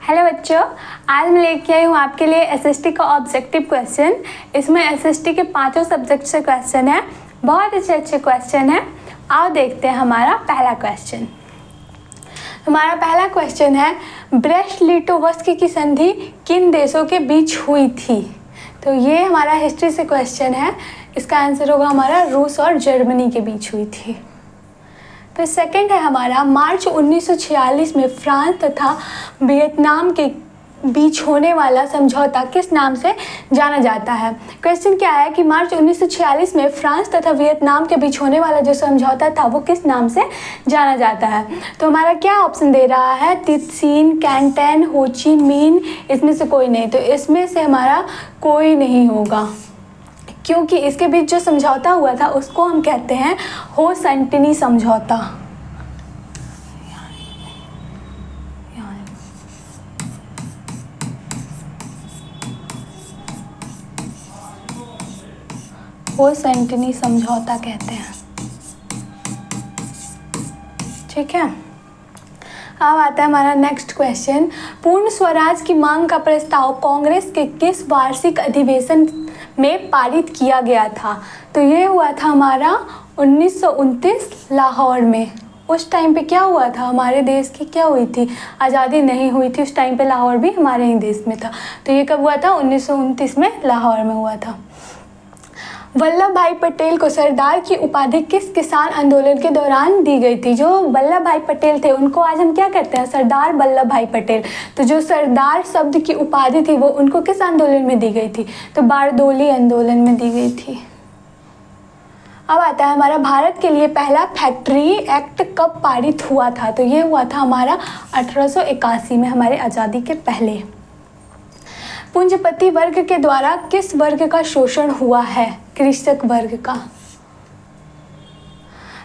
Hello बच्चों, आज मैं लेके आई हूँ आपके लिए एसएसटी का ऑब्जेक्टिव क्वेश्चन। इसमें एसएसटी के 5 सब्जेक्ट से क्वेश्चन है, बहुत अच्छे क्वेश्चन है। आओ देखते हैं हमारा पहला क्वेश्चन। हमारा पहला क्वेश्चन है, ब्रेस्ट लिटोवस्की की संधि किन देशों के बीच हुई थी? तो ये हमारा हिस्ट्री से क्वेश्चन है। इसका आंसर होगा हमारा रूस और जर्मनी के बीच हुई थी। फिर सेकंड है हमारा, मार्च 1946 में फ्रांस तथा वियतनाम के बीच होने वाला समझौता किस नाम से जाना जाता है? क्वेश्चन क्या है कि मार्च 1946 में फ्रांस तथा वियतनाम के बीच होने वाला जो समझौता था वो किस नाम से जाना जाता है? तो हमारा क्या ऑप्शन दे रहा है? तितसीन, कैंटन, हो ची मिन, इसमें से कोई नहीं। तो इसमें से हमारा कोई नहीं होगा, क्योंकि इसके बीच जो समझौता हुआ था उसको हम कहते हैं हो संटिनी समझौता। हो संटिनी समझौता कहते हैं, ठीक है। अब आता है हमारा नेक्स्ट क्वेश्चन, पूर्ण स्वराज की मांग का प्रस्ताव कांग्रेस के किस वार्षिक अधिवेशन में पारित किया गया था? तो ये हुआ था हमारा 1929 लाहौर में। उस टाइम पे क्या हुआ था, हमारे देश की क्या हुई थी, आज़ादी नहीं हुई थी उस टाइम पे, लाहौर भी हमारे ही देश में था। तो ये कब हुआ था? 1929 में लाहौर में हुआ था। वल्लभ भाई पटेल को सरदार की उपाधि किस किसान आंदोलन के दौरान दी गई थी? जो वल्लभ भाई पटेल थे उनको आज हम क्या कहते हैं? सरदार वल्लभ भाई पटेल। तो जो सरदार शब्द की उपाधि थी वो उनको किस आंदोलन में दी गई थी? तो बारडोली आंदोलन में दी गई थी। अब आता है हमारा, भारत के लिए पहला फैक्ट्री एक्ट कब पारित हुआ था? तो ये हुआ था हमारा 1881 में, हमारे आज़ादी के पहले। पूंजीपति वर्ग के द्वारा किस वर्ग का शोषण हुआ है? कृषक वर्ग का।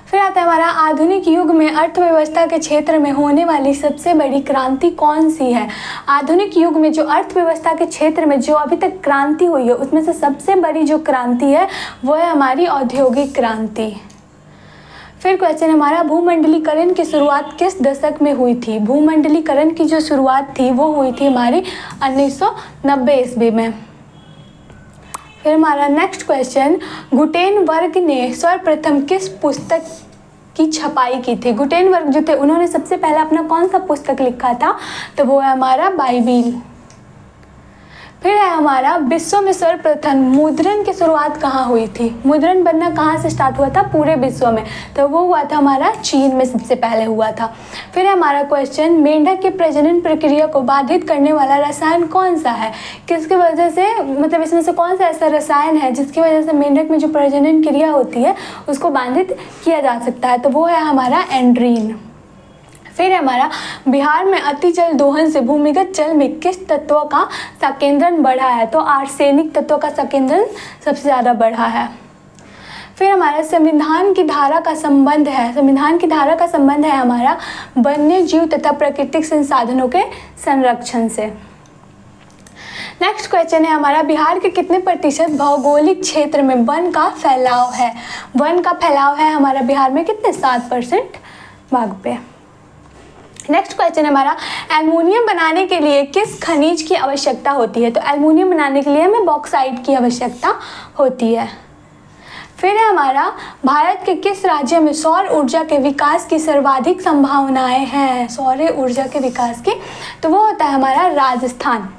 फिर आता है हमारा, आधुनिक युग में अर्थव्यवस्था के क्षेत्र में होने वाली सबसे बड़ी क्रांति कौन सी है? आधुनिक युग में जो अर्थव्यवस्था के क्षेत्र में जो अभी तक क्रांति हुई है उसमें से सबसे बड़ी जो क्रांति है वो है हमारी औद्योगिक क्रांति। फिर क्वेश्चन हमारा, भूमंडलीकरण की शुरुआत किस दशक में हुई थी? भूमंडलीकरण की जो शुरुआत थी वो हुई थी हमारी 1990 ईस्वी में। फिर हमारा नेक्स्ट क्वेश्चन, गुटेनबर्ग ने सर्वप्रथम किस पुस्तक की छपाई की थी? गुटेनबर्ग जो थे उन्होंने सबसे पहले अपना कौन सा पुस्तक लिखा था? तो वो है हमारा बाइबिल। फिर है हमारा, विश्व में सर्वप्रथम मुद्रण की शुरुआत कहाँ हुई थी? मुद्रण बनना कहाँ से स्टार्ट हुआ था पूरे विश्व में? तो वो हुआ था हमारा चीन में, सबसे पहले हुआ था। फिर है हमारा क्वेश्चन, मेंढक के प्रजनन प्रक्रिया को बाधित करने वाला रसायन कौन सा है? किसकी वजह से, मतलब इसमें से कौन सा ऐसा रसायन है जिसकी वजह से मेंढक में जो प्रजनन क्रिया होती है उसको बाधित किया जा सकता है? तो वो है हमारा एंड्रीन। फिर हमारा, बिहार में अति जल दोहन से भूमिगत जल में किस तत्व का संकेंद्रण बढ़ा है? तो आर्सेनिक तत्व का संकेंद्रण सबसे ज़्यादा बढ़ा है। फिर हमारा, संविधान की धारा का संबंध है, संविधान की धारा का संबंध है हमारा वन्य जीव तथा प्राकृतिक संसाधनों के संरक्षण से। नेक्स्ट क्वेश्चन है हमारा, बिहार के कितने प्रतिशत भौगोलिक क्षेत्र में वन का फैलाव है? वन का फैलाव है हमारा बिहार में कितने? 7% भाग पे। नेक्स्ट क्वेश्चन है हमारा, एल्युमिनियम बनाने के लिए किस खनिज की आवश्यकता होती है? तो एल्युमिनियम बनाने के लिए हमें बॉक्साइट की आवश्यकता होती है। फिर है हमारा, भारत के किस राज्य में सौर ऊर्जा के विकास की सर्वाधिक संभावनाएं हैं? सौर ऊर्जा के विकास की, तो वो होता है हमारा राजस्थान।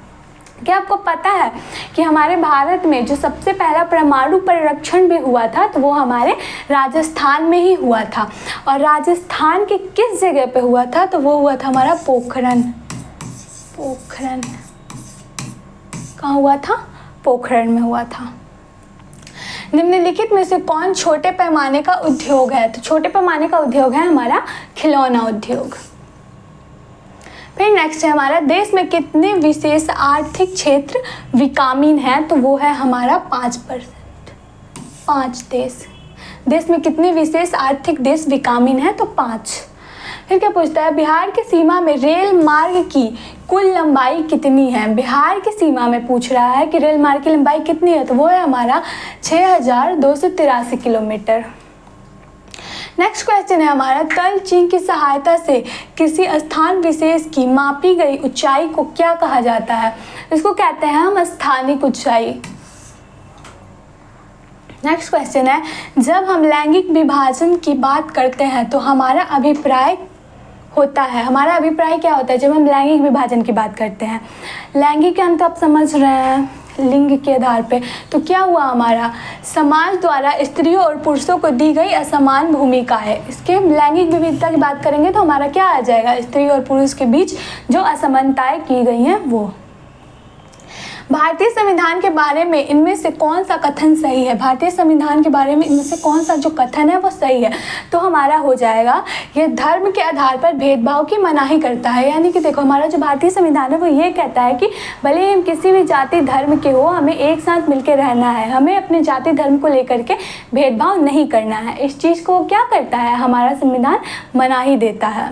क्या आपको पता है कि हमारे भारत में जो सबसे पहला परमाणु परीक्षण भी हुआ था तो वो हमारे राजस्थान में ही हुआ था? और राजस्थान के किस जगह पे हुआ था? तो वो हुआ था हमारा पोखरण। पोखरण कहाँ हुआ था? पोखरण में हुआ था। निम्नलिखित में से कौन छोटे पैमाने का उद्योग है? तो छोटे पैमाने का उद्योग है हमारा खिलौना उद्योग। फिर नेक्स्ट है हमारा, देश में कितने विशेष आर्थिक क्षेत्र विकामीन हैं? तो वो है हमारा 5%। 5 देश में कितने विशेष आर्थिक देश विकामीन हैं? तो 5। फिर क्या पूछता है, बिहार की सीमा में रेल मार्ग की कुल लंबाई कितनी है? बिहार की सीमा में पूछ रहा है कि रेल मार्ग की लंबाई कितनी है? तो वो है हमारा 6283 किलोमीटर। नेक्स्ट क्वेश्चन है हमारा, तल चिन्ह की सहायता से किसी स्थान विशेष की मापी गई ऊंचाई को क्या कहा जाता है? इसको कहते हैं हम स्थानिक ऊंचाई। नेक्स्ट क्वेश्चन है, जब हम लैंगिक विभाजन की बात करते हैं तो हमारा अभिप्राय होता है, हमारा अभिप्राय क्या होता है जब हम लैंगिक विभाजन की बात करते हैं? लैंगिक यानी तो आप समझ रहे हैं लिंग के आधार पे, तो क्या हुआ हमारा, समाज द्वारा स्त्रियों और पुरुषों को दी गई असमान भूमिका है। इसके लैंगिक विविधता की बात करेंगे तो हमारा क्या आ जाएगा, स्त्री और पुरुष के बीच जो असमानताएं की गई हैं वो। भारतीय संविधान के बारे में इनमें से कौन सा कथन सही है? भारतीय संविधान के बारे में इनमें से कौन सा जो कथन है वो सही है? तो हमारा हो जाएगा, ये धर्म के आधार पर भेदभाव की मनाही करता है। यानी कि देखो, हमारा जो भारतीय संविधान है वो ये कहता है कि भले ही हम किसी भी जाति धर्म के हो, हमें एक साथ मिलकर रहना है, हमें अपने जाति धर्म को लेकर के भेदभाव नहीं करना है। इस चीज़ को क्या करता है हमारा संविधान, मनाही देता है।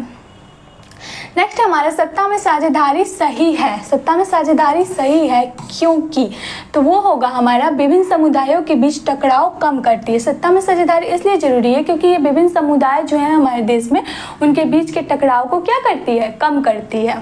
नेक्स्ट हमारा, सत्ता में साझेदारी सही है। सत्ता में साझेदारी सही है क्योंकि, तो वो होगा हमारा विभिन्न समुदायों के बीच टकराव कम करती है। सत्ता में साझेदारी इसलिए जरूरी है क्योंकि ये विभिन्न समुदाय जो हैं हमारे देश में, उनके बीच के टकराव को क्या करती है, कम करती है।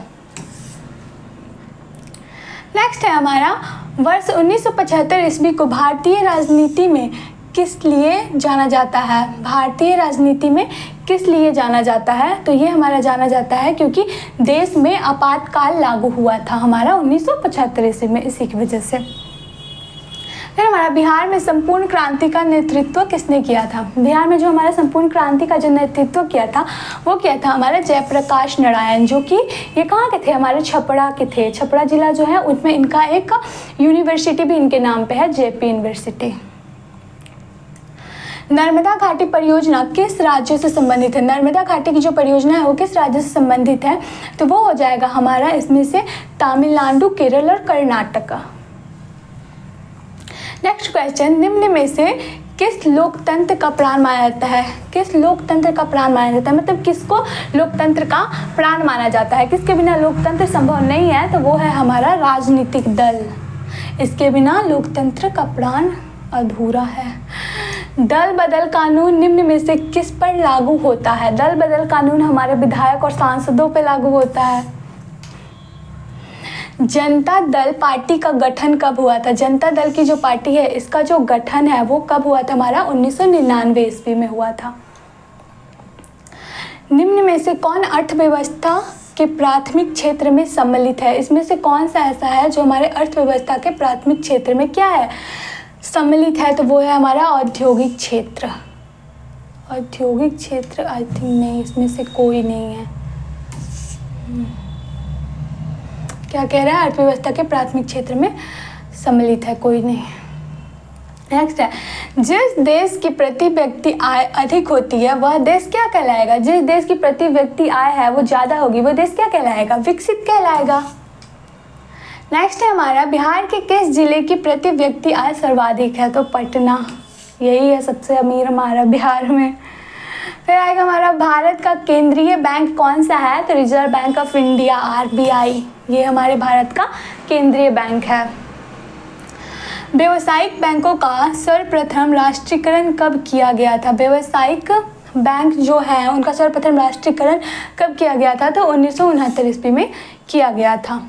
नेक्स्ट है हमारा, वर्ष 1975 ईस्वी को भारतीय राजनीति में किस लिए जाना जाता है? भारतीय राजनीति में किस लिए जाना जाता है? तो ये हमारा जाना जाता है क्योंकि देश में आपातकाल लागू हुआ था हमारा 1975 ईस्वी में, इसी की वजह से। फिर हमारा, बिहार में संपूर्ण क्रांति का नेतृत्व किसने किया था? बिहार में जो हमारा संपूर्ण क्रांति का जो नेतृत्व किया था वो किया था हमारा जयप्रकाश नारायण, जो कि ये कहाँ के थे, हमारे छपरा के थे। छपरा जिला जो है उसमें इनका एक यूनिवर्सिटी भी इनके नाम पे है, जेपी यूनिवर्सिटी। नर्मदा घाटी परियोजना किस राज्य से संबंधित है? नर्मदा घाटी की जो परियोजना है वो किस राज्य से संबंधित है? तो वो हो जाएगा हमारा इसमें से तमिलनाडु, केरल और कर्नाटक। नेक्स्ट क्वेश्चन, निम्न में से किस लोकतंत्र का प्राण माना जाता है? किस लोकतंत्र का प्राण माना जाता है, मतलब किसको लोकतंत्र का प्राण माना जाता है? किसके बिना लोकतंत्र संभव नहीं है? तो वो है हमारा राजनीतिक दल। इसके बिना लोकतंत्र का प्राण अधूरा है। दल बदल कानून निम्न में से किस पर लागू होता है? दल बदल कानून हमारे विधायक और सांसदों पर लागू होता है। जनता दल पार्टी का गठन कब हुआ था? जनता दल की जो पार्टी है इसका जो गठन है वो कब हुआ था? हमारा 1999 ईस्वी में हुआ था। निम्न में से कौन अर्थव्यवस्था के प्राथमिक क्षेत्र में सम्मिलित है? इसमें से कौन सा ऐसा है जो हमारे अर्थव्यवस्था के प्राथमिक क्षेत्र में क्या है, सम्मिलित है? तो वो है हमारा औद्योगिक क्षेत्र। औद्योगिक क्षेत्र आई थिंक नहीं, इसमें से कोई नहीं है। क्या कह रहा है, अर्थव्यवस्था के प्राथमिक क्षेत्र में सम्मिलित है, कोई नहीं। नेक्स्ट है, जिस देश की प्रति व्यक्ति आय अधिक होती है वह देश क्या कहलाएगा? जिस देश की प्रति व्यक्ति आय है वो ज़्यादा होगी वो देश क्या कहलाएगा? विकसित कहलाएगा। नेक्स्ट है हमारा, बिहार के किस जिले की प्रति व्यक्ति आय सर्वाधिक है? तो पटना, यही है सबसे अमीर हमारा बिहार में। फिर आएगा हमारा, भारत का केंद्रीय बैंक कौन सा है? तो reserve bank of India, RBI, ये हमारे भारत का केंद्रीय बैंक है। व्यावसायिक बैंकों का सर्वप्रथम राष्ट्रीयकरण कब किया गया था? व्यावसायिक बैंक जो है उनका सर्वप्रथम राष्ट्रीयकरण कब किया गया था? तो 1969 ईस्वी में किया गया था।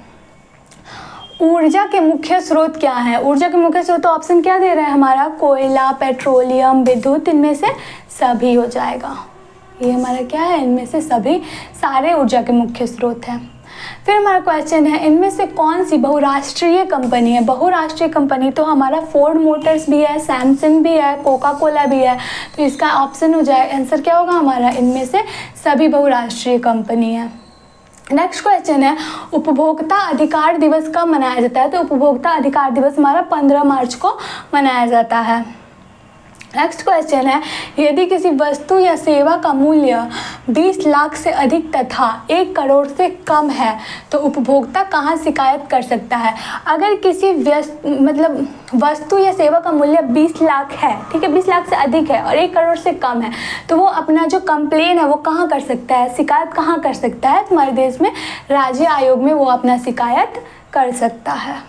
ऊर्जा के मुख्य स्रोत क्या है? ऊर्जा के मुख्य स्रोत ऑप्शन क्या दे रहे हैं हमारा? कोयला, पेट्रोलियम, विद्युत, इनमें से सभी हो जाएगा। ये हमारा क्या है, इनमें से सभी सारे ऊर्जा के मुख्य स्रोत हैं। फिर हमारा क्वेश्चन है, इनमें से कौन सी बहुराष्ट्रीय कंपनी है? बहुराष्ट्रीय कंपनी तो हमारा फोर्ड मोटर्स भी है, सैमसंग भी है, कोका कोला भी है। तो इसका ऑप्शन हो जाए, आंसर क्या होगा हमारा? इनमें से सभी बहुराष्ट्रीय कंपनी है। नेक्स्ट क्वेश्चन है, उपभोक्ता अधिकार दिवस कब मनाया जाता है? तो उपभोक्ता अधिकार दिवस हमारा 15 मार्च को मनाया जाता है। नेक्स्ट क्वेश्चन है, यदि किसी वस्तु या सेवा का मूल्य 20 लाख से अधिक तथा 1 करोड़ से कम है तो उपभोक्ता कहाँ शिकायत कर सकता है? अगर किसी वस्तु या सेवा का मूल्य 20 लाख है, ठीक है, 20 लाख से अधिक है और 1 करोड़ से कम है, तो वो अपना जो कंप्लेन है वो कहाँ कर सकता है, शिकायत कहाँ कर सकता है? हमारे देश में राज्य आयोग में वो अपना शिकायत कर सकता है।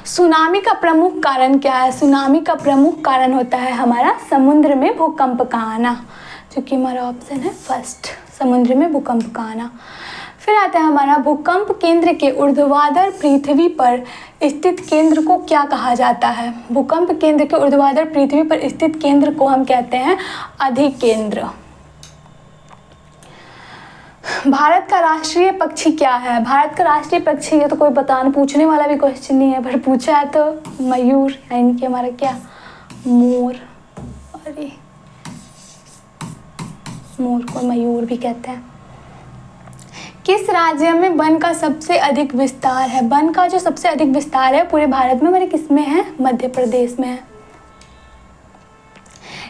सुनामी का प्रमुख कारण क्या है? सुनामी का प्रमुख कारण होता है हमारा समुद्र में भूकंप का आना, जो कि हमारा ऑप्शन है फर्स्ट, समुद्र में भूकंप का आना। फिर आता है हमारा भूकंप केंद्र के ऊर्ध्वाधर पृथ्वी पर स्थित केंद्र को क्या कहा जाता है? भूकंप केंद्र के ऊर्ध्वाधर पृथ्वी पर स्थित केंद्र को हम कहते हैं अधिकेंद्र। भारत का राष्ट्रीय पक्षी क्या है? भारत का राष्ट्रीय पक्षी, ये तो कोई बताना पूछने वाला भी क्वेश्चन नहीं है, पर पूछा है तो मयूर, यानी कि हमारा क्या, मोर। अरे मोर को मयूर भी कहते हैं। किस राज्य में वन का सबसे अधिक विस्तार है? वन का जो सबसे अधिक विस्तार है पूरे भारत में, हमारे किस में है? मध्य प्रदेश में है।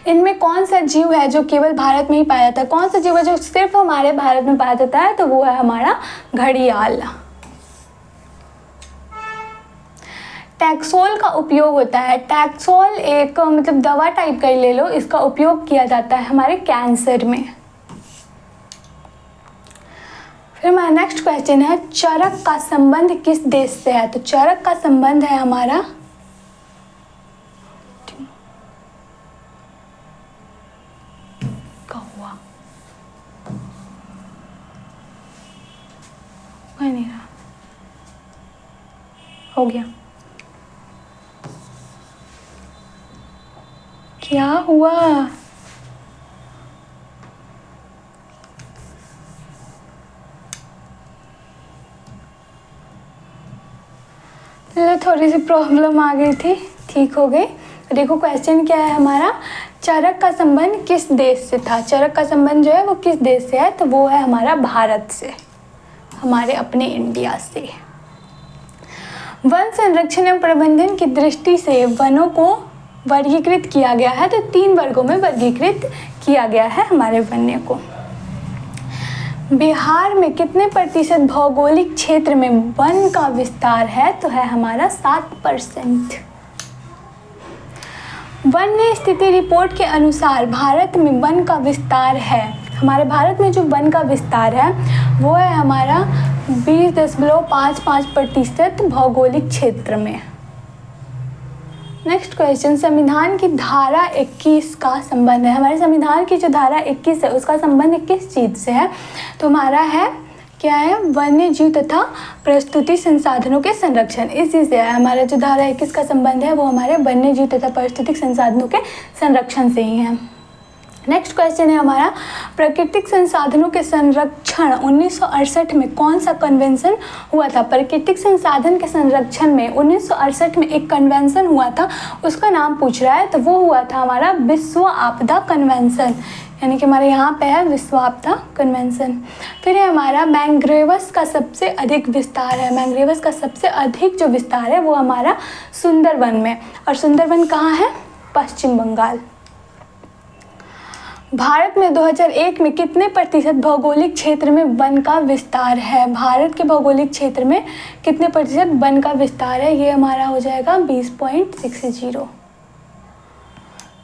इनमें कौन सा जीव है जो केवल भारत में ही पाया जाता है? कौन सा जीव है जो सिर्फ हमारे भारत में पाया जाता है? तो वो है हमारा घड़ियाल। टैक्सोल का उपयोग होता है, टैक्सोल एक मतलब दवा टाइप का ही ले लो, इसका उपयोग किया जाता है हमारे कैंसर में। फिर हमारा नेक्स्ट क्वेश्चन है, चरक का संबंध किस देश से है? तो चरक का संबंध है हमारा नहीं रहा, हो गया, क्या हुआ? थोड़ी सी प्रॉब्लम आ गई थी, ठीक हो गई। देखो क्वेश्चन क्या है हमारा, चरक का संबंध किस देश से था? चरक का संबंध जो है वो किस देश से है? तो वो है हमारा भारत से, हमारे अपने इंडिया से। वन संरक्षण एवं प्रबंधन की दृष्टि से वनों को वर्गीकृत किया गया है, तो 3 वर्गों में वर्गीकृत किया गया है हमारे वन्य को। बिहार में कितने प्रतिशत भौगोलिक क्षेत्र में वन का विस्तार है? तो है हमारा 7%। वन्य स्थिति रिपोर्ट के अनुसार भारत में वन का विस्तार है, हमारे भारत में जो वन का विस्तार है वो है हमारा 20.55% भौगोलिक क्षेत्र में। नेक्स्ट क्वेश्चन, संविधान की धारा 21 का संबंध है, हमारे संविधान की जो धारा 21 है उसका संबंध किस चीज़ से है? तो हमारा है क्या है, वन्य जीव तथा प्रस्तुति संसाधनों के संरक्षण, इस चीज़ से है। हमारा जो धारा 21 का संबंध है वो हमारे वन्य जीव तथा प्राकृतिक संसाधनों के संरक्षण से ही है। नेक्स्ट क्वेश्चन है हमारा, प्राकृतिक संसाधनों के संरक्षण 1968 में कौन सा कन्वेंशन हुआ था? प्राकृतिक संसाधन के संरक्षण में 1968 में एक कन्वेंशन हुआ था, उसका नाम पूछ रहा है, तो वो हुआ था हमारा विश्व आपदा कन्वेंशन, यानी कि हमारे यहाँ पे है विश्व आपदा कन्वेंशन। फिर है हमारा मैंग्रोव्स का सबसे अधिक विस्तार है, मैंग्रोव्स का सबसे अधिक जो विस्तार है वो हमारा सुंदरवन में, और सुंदरवन कहाँ है? पश्चिम बंगाल। भारत में 2001 में कितने प्रतिशत भौगोलिक क्षेत्र में वन का विस्तार है? भारत के भौगोलिक क्षेत्र में कितने प्रतिशत वन का विस्तार है? ये हमारा हो जाएगा 20.60।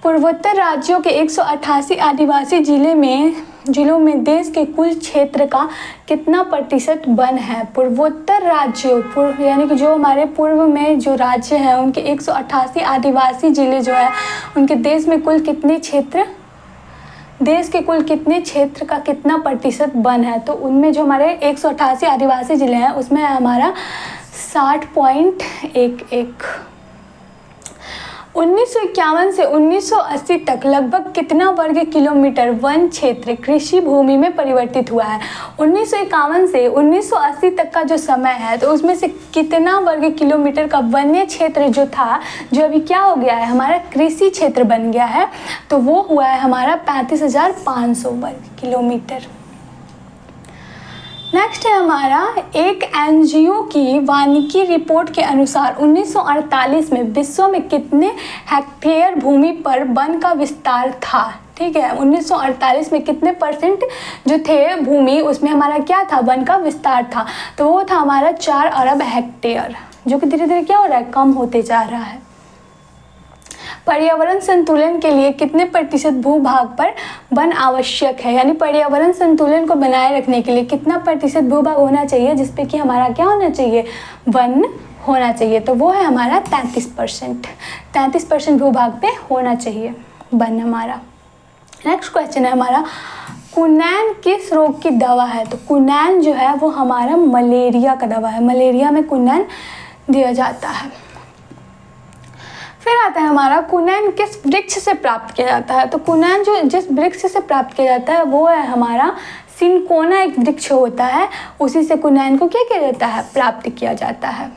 पूर्वोत्तर राज्यों के 188 आदिवासी जिलों में देश के कुल क्षेत्र का कितना प्रतिशत वन है? पूर्वोत्तर राज्यों यानी कि जो हमारे पूर्व में जो राज्य हैं उनके 188 आदिवासी जिले जो है उनके देश में कुल कितने क्षेत्र, देश के कुल कितने क्षेत्र का कितना प्रतिशत वन है? तो उनमें जो हमारे 188 आदिवासी जिले हैं उसमें है हमारा 60.11। 1951 से 1980 तक लगभग कितना वर्ग किलोमीटर वन क्षेत्र कृषि भूमि में परिवर्तित हुआ है? 1951 से 1980 तक का जो समय है तो उसमें से कितना वर्ग किलोमीटर का वन्य क्षेत्र जो था, जो अभी क्या हो गया है हमारा कृषि क्षेत्र बन गया है, तो वो हुआ है हमारा 35,500 वर्ग किलोमीटर। नेक्स्ट है हमारा, एक एनजीओ की वानिकी रिपोर्ट के अनुसार 1948 में विश्व में कितने हेक्टेयर भूमि पर वन का विस्तार था? ठीक है, 1948 में कितने % जो थे भूमि उसमें हमारा क्या था, वन का विस्तार था? तो वो था हमारा 4 अरब हेक्टेयर, जो कि धीरे धीरे क्या हो रहा है, कम होते जा रहा है। पर्यावरण संतुलन के लिए कितने प्रतिशत भूभाग पर वन आवश्यक है? यानी पर्यावरण संतुलन को बनाए रखने के लिए कितना प्रतिशत भूभाग होना चाहिए जिसपे कि हमारा क्या होना चाहिए, वन होना चाहिए, तो वो है हमारा 33%। 33% भूभाग पे होना चाहिए वन हमारा। नेक्स्ट क्वेश्चन है हमारा, क्विनैन किस रोग की दवा है? तो क्विनैन जो है वो हमारा मलेरिया का दवा है, मलेरिया में क्विनैन दिया जाता है। फिर आता है हमारा, क्विनैन किस वृक्ष से प्राप्त किया जाता है? तो क्विनैन जो जिस वृक्ष से प्राप्त किया जाता है वो है हमारा सिनकोना, एक वृक्ष होता है, उसी से क्विनैन को क्या किया जाता है? प्राप्त किया जाता है।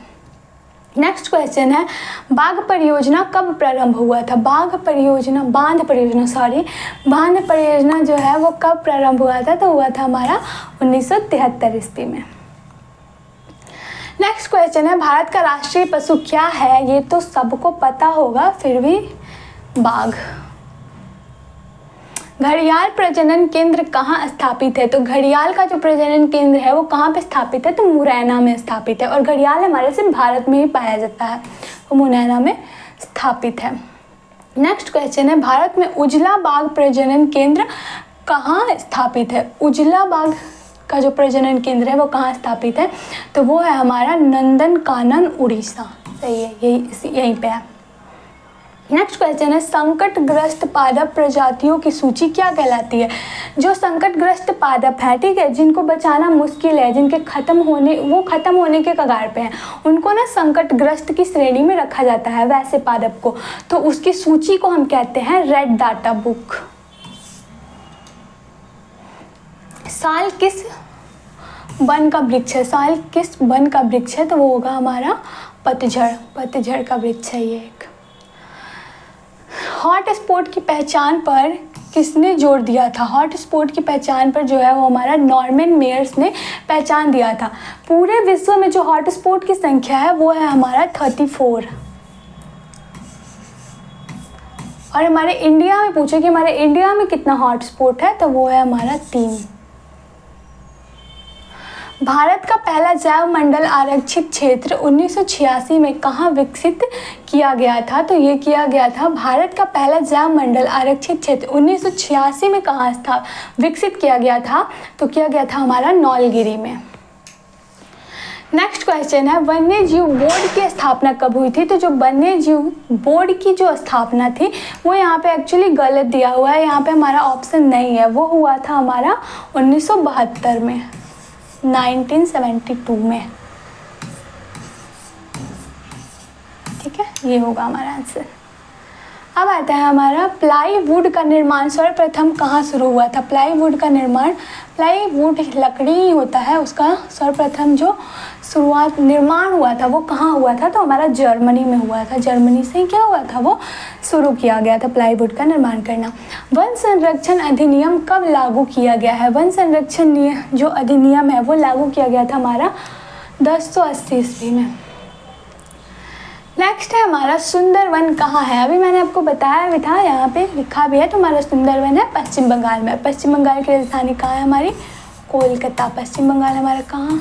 नेक्स्ट क्वेश्चन है, बाघ परियोजना कब प्रारंभ हुआ था? बांध परियोजना जो है वो कब प्रारंभ हुआ था? तो हुआ था हमारा 1973 ईस्वी में। नेक्स्ट क्वेश्चन है, भारत का राष्ट्रीय पशु क्या है? ये तो सबको पता होगा, फिर भी बाघ। घड़ियाल प्रजनन केंद्र कहाँ स्थापित है? तो घड़ियाल का जो प्रजनन केंद्र है वो कहाँ पे स्थापित है? तो मुरैना में स्थापित है, और घड़ियाल हमारे सिर्फ भारत में ही पाया जाता है, तो मुरैना में स्थापित है। नेक्स्ट क्वेश्चन है, भारत में उजला बाघ प्रजनन केंद्र कहाँ स्थापित है? उजला बाघ का जो प्रजनन केंद्र है वो कहाँ स्थापित है? तो वो है हमारा नंदनकानन, उड़ीसा। सही है, यहीं पे है। नेक्स्ट क्वेश्चन है, संकटग्रस्त पादप प्रजातियों की सूची क्या कहलाती है? जो संकटग्रस्त पादप है, ठीक है, जिनको बचाना मुश्किल है, जिनके खत्म होने के कगार पे हैं, उनको ना संकटग्रस्त की श्रेणी में रखा जाता है, वैसे पादप को। तो उसकी सूची को हम कहते हैं रेड डाटा बुक। साल किस वन का वृक्ष है? साल किस वन का वृक्ष है? तो वो होगा हमारा पतझड़ का वृक्ष है ये एक। हॉट स्पॉट की पहचान पर किसने जोर दिया था? हॉट स्पॉट की पहचान पर जो है वो हमारा नॉर्मन मेयर्स ने पहचान दिया था। पूरे विश्व में जो हॉट स्पॉट की संख्या है वो है हमारा 34। और हमारे इंडिया में पूछे कि हमारे इंडिया में कितना हॉट स्पॉट है, तो वो है हमारा 3। भारत का पहला जैव मंडल आरक्षित क्षेत्र 1986 में कहाँ विकसित किया गया था? तो ये किया गया था, भारत का पहला जैव मंडल आरक्षित क्षेत्र 1986 में कहाँ विकसित किया गया था? तो किया गया था हमारा नौलगिरी में। नेक्स्ट क्वेश्चन है, वन्य जीव बोर्ड की स्थापना कब हुई थी? तो जो वन्य जीव बोर्ड की जो स्थापना थी वो यहाँ पे एक्चुअली गलत दिया हुआ है, यहाँ पे हमारा ऑप्शन नहीं है। वो हुआ था हमारा 1972 में, 1972 में। ठीक है, ये होगा हमारा आंसर। अब आता है हमारा, प्लाईवुड का निर्माण सर्वप्रथम कहाँ शुरू हुआ था? प्लाईवुड का निर्माण, प्लाईवुड लकड़ी होता है, उसका सर्वप्रथम जो निर्माण हुआ था वो कहाँ हुआ था? तो हमारा जर्मनी में हुआ था। जर्मनी से ही क्या हुआ था? वो शुरू किया गया था प्लाईवुड का निर्माण करना। वन संरक्षण अधिनियम कब लागू किया गया है? वन संरक्षण जो अधिनियम है वो लागू किया गया था हमारा 1080 ईस्वी में। नेक्स्ट है हमारा, सुंदरवन कहाँ है? अभी मैंने आपको बताया भी था, यहाँ पे लिखा भी है, तो हमारा सुंदरवन है पश्चिम बंगाल में। पश्चिम बंगाल की राजधानी कहाँ है हमारी? कोलकाता। पश्चिम बंगाल हमारा कहाँ,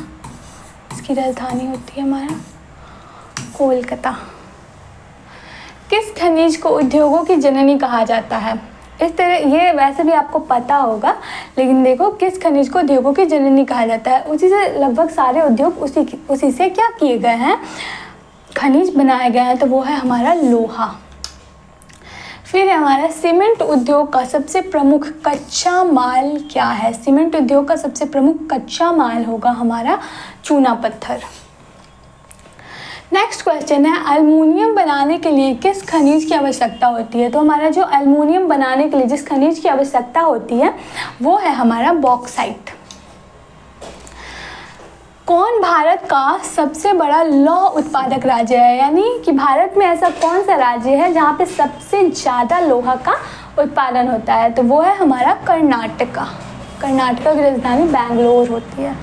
इसकी राजधानी होती है हमारा कोलकाता। किस खनिज को उद्योगों की जननी कहा जाता है? इस तरह, ये वैसे भी आपको पता होगा, लेकिन देखो किस खनिज को उद्योगों की जननी कहा जाता है? उसी से लगभग सारे उद्योग उसी से क्या किए गए हैं, खनिज बनाए गए हैं, तो वो है हमारा लोहा। फिर हमारा, सीमेंट उद्योग का सबसे प्रमुख कच्चा माल क्या है? सीमेंट उद्योग का सबसे प्रमुख कच्चा माल होगा हमारा चूना पत्थर। नेक्स्ट क्वेश्चन है, एल्युमिनियम बनाने के लिए किस खनिज की आवश्यकता होती है? तो हमारा जो एल्युमिनियम बनाने के लिए जिस खनिज की आवश्यकता होती है वो है हमारा बॉक्साइट। कौन भारत का सबसे बड़ा लौह उत्पादक राज्य है? यानी कि भारत में ऐसा कौन सा राज्य है जहाँ पे सबसे ज़्यादा लोहा का उत्पादन होता है? तो वो है हमारा कर्नाटका। कर्नाटका की राजधानी बैंगलोर होती है।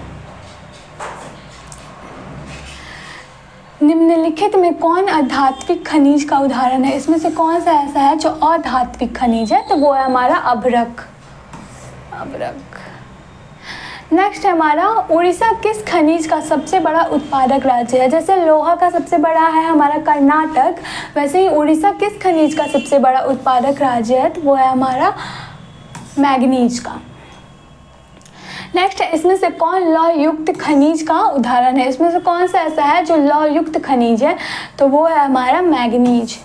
निम्नलिखित में कौन अधात्विक खनिज का उदाहरण है? इसमें से कौन सा ऐसा है जो अधात्विक खनिज है? तो वो है हमारा अभ्रक। नेक्स्ट है हमारा, उड़ीसा किस खनिज का सबसे बड़ा उत्पादक राज्य है? जैसे लोहा का सबसे बड़ा है हमारा कर्नाटक, वैसे ही उड़ीसा किस खनिज का सबसे बड़ा उत्पादक राज्य है? तो वो है हमारा मैग्नीज का। नेक्स्ट है, इसमें से कौन लौह युक्त खनिज का उदाहरण है? इसमें से कौन सा ऐसा है जो लौह युक्त खनिज है? तो वो है हमारा मैग्नीज।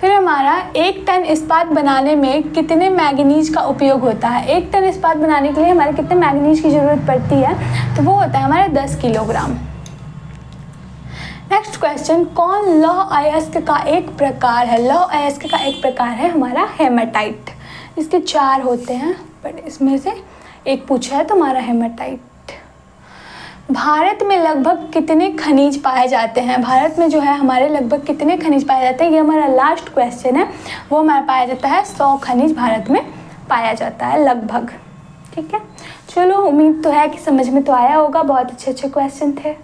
फिर हमारा 1 टन इस्पात बनाने में कितने मैग्नीज का उपयोग होता है? 1 टन इस्पात बनाने के लिए हमारे कितने मैग्नीज की ज़रूरत पड़ती है? तो वो होता है हमारा 10 किलोग्राम। नेक्स्ट क्वेश्चन, कौन लौह अयस्क का एक प्रकार है? लौह अयस्क का एक प्रकार है हमारा हेमाटाइट। इसके 4 होते हैं, बट इसमें से एक पूछा है तो हमारा हेमाटाइट। भारत में लगभग कितने खनिज पाए जाते हैं? भारत में जो है हमारे लगभग कितने खनिज पाए जाते हैं? ये हमारा लास्ट क्वेश्चन है। वो हमारा पाया जाता है 100 खनिज भारत में पाया जाता है लगभग। ठीक है, चलो उम्मीद तो है कि समझ में तो आया होगा। बहुत अच्छे अच्छे क्वेश्चन थे।